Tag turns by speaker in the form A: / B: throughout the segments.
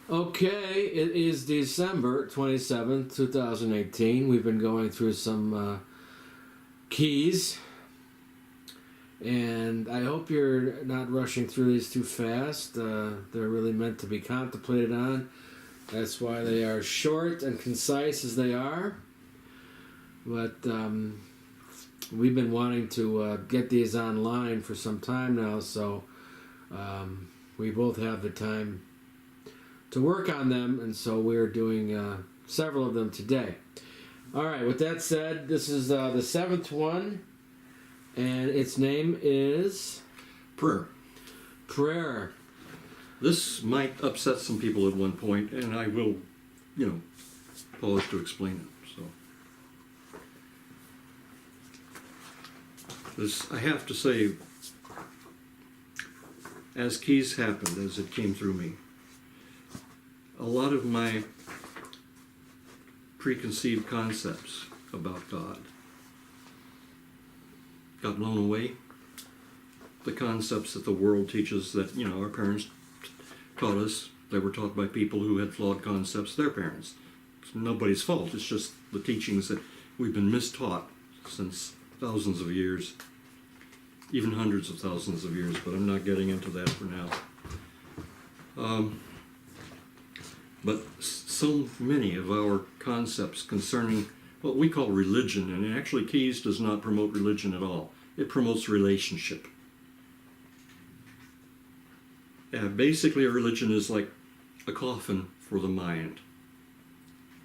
A: Okay, it is December 27th, 2018. We've been going through some keys, and I hope you're not rushing through these too fast. They're really meant to be contemplated on. That's why they are short and concise as they are. But we've been wanting to get these online for some time now, so we both have the time to work on them, and so we're doing several of them today. All right, with that said, this is the seventh one, and its name is
B: Prayer.
A: Prayer.
B: This might upset some people at one point, and I will, pause to explain it. I have to say, as keys happened, as it came through me, a lot of my preconceived concepts about God got blown away. The concepts that the world teaches that, our parents taught us, they were taught by people who had flawed concepts, their parents. It's nobody's fault, it's just the teachings that we've been mistaught since thousands of years, even hundreds of thousands of years, but I'm not getting into that for now. But so many of our concepts concerning what we call religion, and actually Keys does not promote religion at all. It promotes relationship. Basically, a religion is like a coffin for the mind.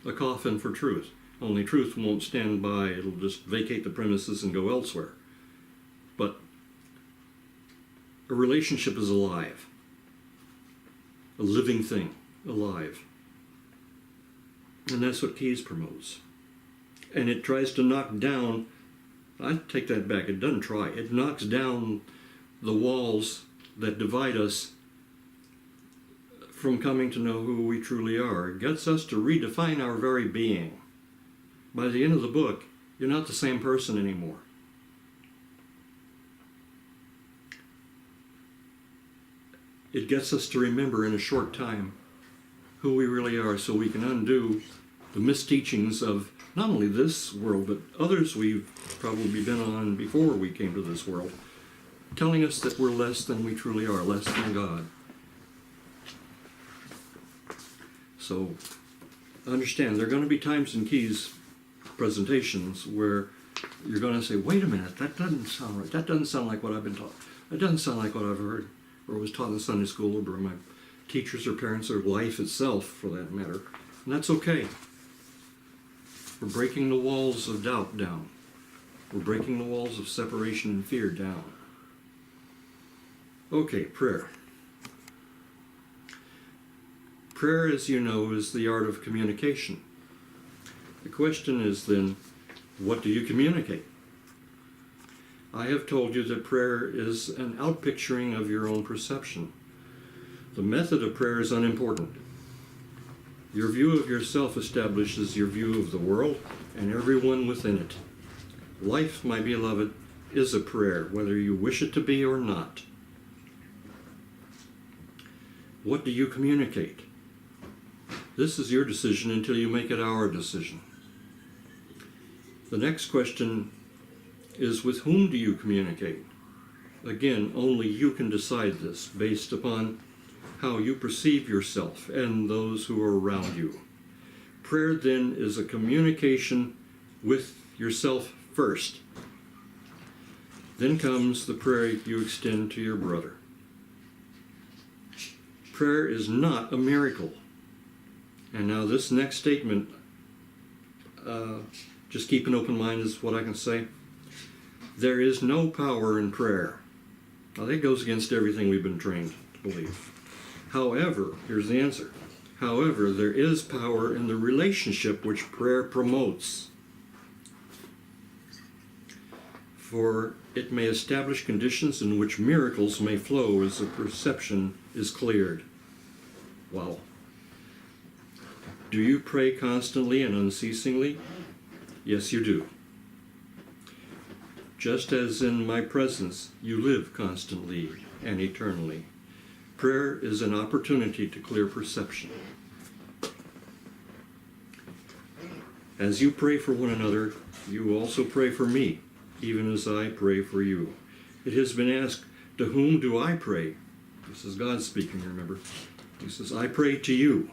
B: A coffin for truth. Only truth won't stand by. It'll just vacate the premises and go elsewhere. But a relationship is alive. A living thing. Alive. And that's what Keys promotes. And it tries to knock down, I take that back, it doesn't try, it knocks down the walls that divide us from coming to know who we truly are. It gets us to redefine our very being. By the end of the book, you're not the same person anymore. It gets us to remember in a short time who we really are, so we can undo the misteachings of not only this world, but others we've probably been on before we came to this world, telling us that we're less than we truly are, less than God. So understand, there are going to be times in Keys presentations where you're going to say, wait a minute, that doesn't sound right. That doesn't sound like what I've been taught. That doesn't sound like what I've heard or was taught in Sunday school or by my teachers or parents or life itself, for that matter. And that's okay. We're breaking the walls of doubt down. We're breaking the walls of separation and fear down. Okay, prayer. Prayer, as you know, is the art of communication. The question is then, what do you communicate? I have told you that prayer is an outpicturing of your own perception. The method of prayer is unimportant. Your view of yourself establishes your view of the world and everyone within it. Life, my beloved, is a prayer, whether you wish it to be or not. What do you communicate? This is your decision until you make it our decision. The next question is, with whom do you communicate? Again, only you can decide this based upon how you perceive yourself and those who are around you. Prayer then is a communication with yourself first. Then comes the prayer you extend to your brother. Prayer is not a miracle. And now this next statement, just keep an open mind is what I can say. There is no power in prayer. Now that goes against everything we've been trained to believe. However, here's the answer. However, there is power in the relationship which prayer promotes. For it may establish conditions in which miracles may flow as the perception is cleared. Wow. Do you pray constantly and unceasingly? Yes, you do. Just as in my presence you live constantly and eternally. Prayer is an opportunity to clear perception. As you pray for one another, you also pray for me, even as I pray for you. It has been asked, to whom do I pray? This is God speaking, remember. He says, I pray to you.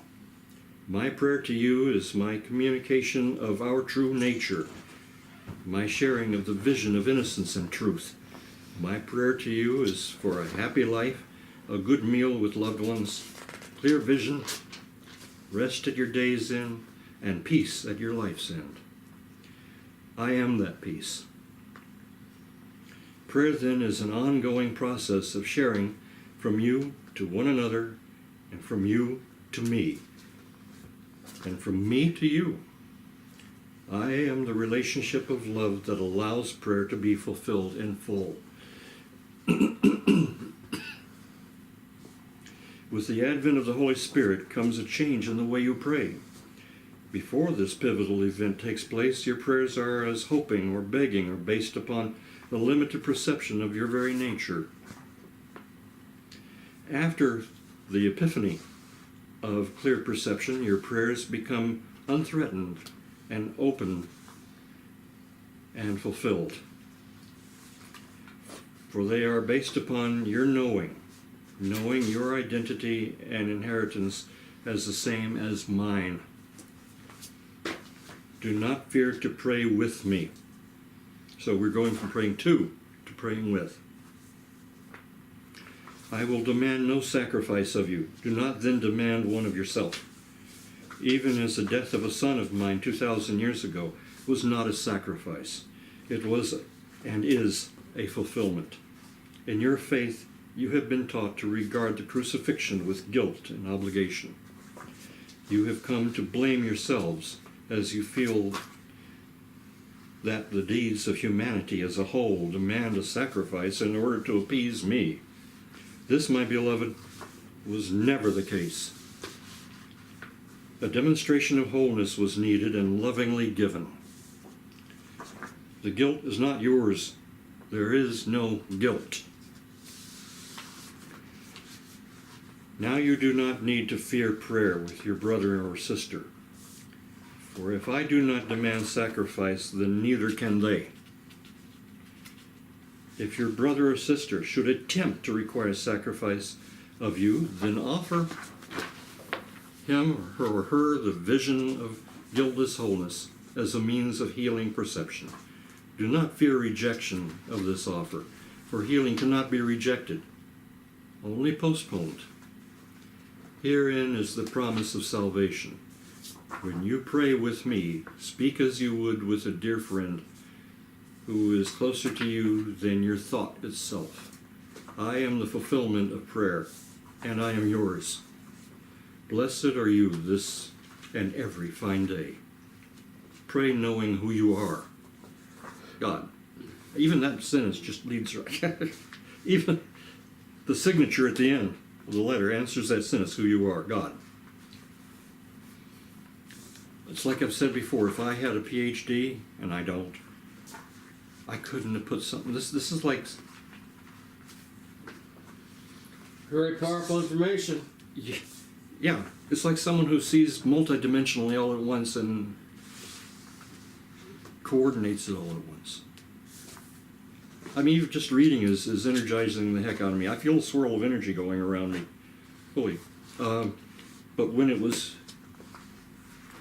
B: My prayer to you is my communication of our true nature, my sharing of the vision of innocence and truth. My prayer to you is for a happy life, a good meal with loved ones, clear vision, rest at your day's end, and peace at your life's end. I am that peace. Prayer then is an ongoing process of sharing from you to one another, and from you to me, and from me to you. I am the relationship of love that allows prayer to be fulfilled in full. With the advent of the Holy Spirit comes a change in the way you pray. Before this pivotal event takes place, your prayers are as hoping or begging or based upon the limited perception of your very nature. After the epiphany of clear perception, your prayers become unthreatened and open and fulfilled. For they are based upon your knowing your identity and inheritance as the same as mine. Do not fear to pray with me. So we're going from praying to praying with. I will demand no sacrifice of you. Do not then demand one of yourself. Even as the death of a son of mine 2,000 years ago was not a sacrifice. It was and is a fulfillment. In your faith, you have been taught to regard the crucifixion with guilt and obligation. You have come to blame yourselves as you feel that the deeds of humanity as a whole demand a sacrifice in order to appease me. This, my beloved, was never the case. A demonstration of wholeness was needed and lovingly given. The guilt is not yours. There is no guilt. Now you do not need to fear prayer with your brother or sister. For if I do not demand sacrifice, then neither can they. If your brother or sister should attempt to require sacrifice of you, then offer him or her the vision of guiltless wholeness as a means of healing perception. Do not fear rejection of this offer, for healing cannot be rejected, only postponed. Herein is the promise of salvation. When you pray with me, speak as you would with a dear friend who is closer to you than your thought itself. I am the fulfillment of prayer, and I am yours. Blessed are you this and every fine day. Pray knowing who you are. God. Even that sentence just leads right. Even the signature at the end of the letter answers that sentence, who you are, God. It's like I've said before, if I had a PhD, and I don't, I couldn't have put something, this is like...
A: Very powerful information.
B: Yeah, it's like someone who sees multidimensionally all at once and coordinates it all at once. I mean, even just reading is energizing the heck out of me. I feel a swirl of energy going around me. Holy. But when it was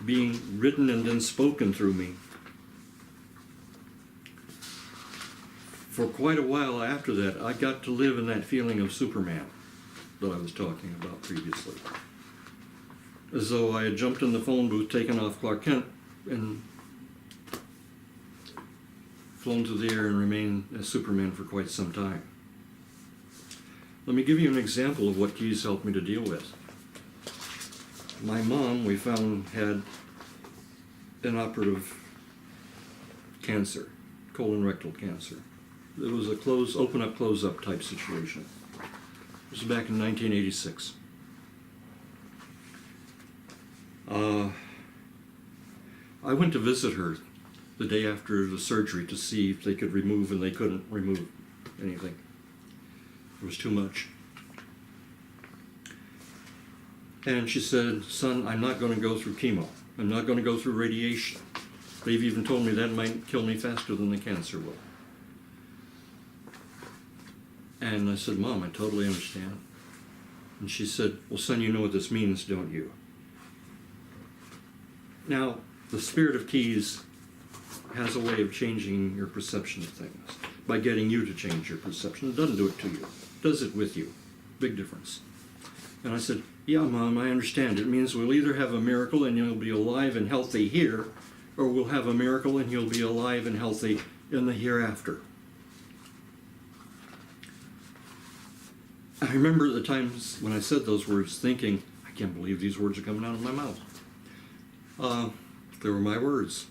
B: being written and then spoken through me, for quite a while after that, I got to live in that feeling of Superman that I was talking about previously. As though I had jumped in the phone booth, taken off Clark Kent, and flown through the air and remained as Superman for quite some time. Let me give you an example of what Jesus helped me to deal with. My mom, we found, had inoperative cancer, colon rectal cancer. It was a open up, close up type situation. It was back in 1986. I went to visit her the day after the surgery to see if they could remove, and they couldn't remove anything. It was too much. And she said, son, I'm not going to go through chemo. I'm not going to go through radiation. They've even told me that might kill me faster than the cancer will. And I said, Mom, I totally understand. And she said, well, son, you know what this means, don't you? Now, the Spirit of Keys has a way of changing your perception of things by getting you to change your perception. It doesn't do it to you. It does it with you. Big difference. And I said, yeah, Mom, I understand. It means we'll either have a miracle and you'll be alive and healthy here, or we'll have a miracle and you'll be alive and healthy in the hereafter. I remember the times when I said those words thinking, I can't believe these words are coming out of my mouth. They were my words.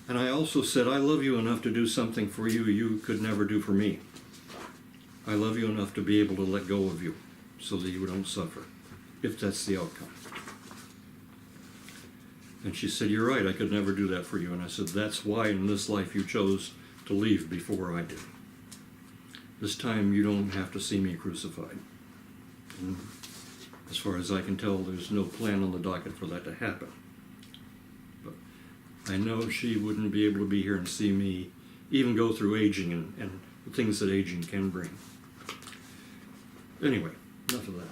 B: And I also said, I love you enough to do something for you you could never do for me. I love you enough to be able to let go of you so that you don't suffer, if that's the outcome. And she said, you're right, I could never do that for you. And I said, that's why in this life you chose to leave before I did. This time you don't have to see me crucified. And as far as I can tell, there's no plan on the docket for that to happen. But I know she wouldn't be able to be here and see me even go through aging and the things that aging can bring. Anyway, enough of that.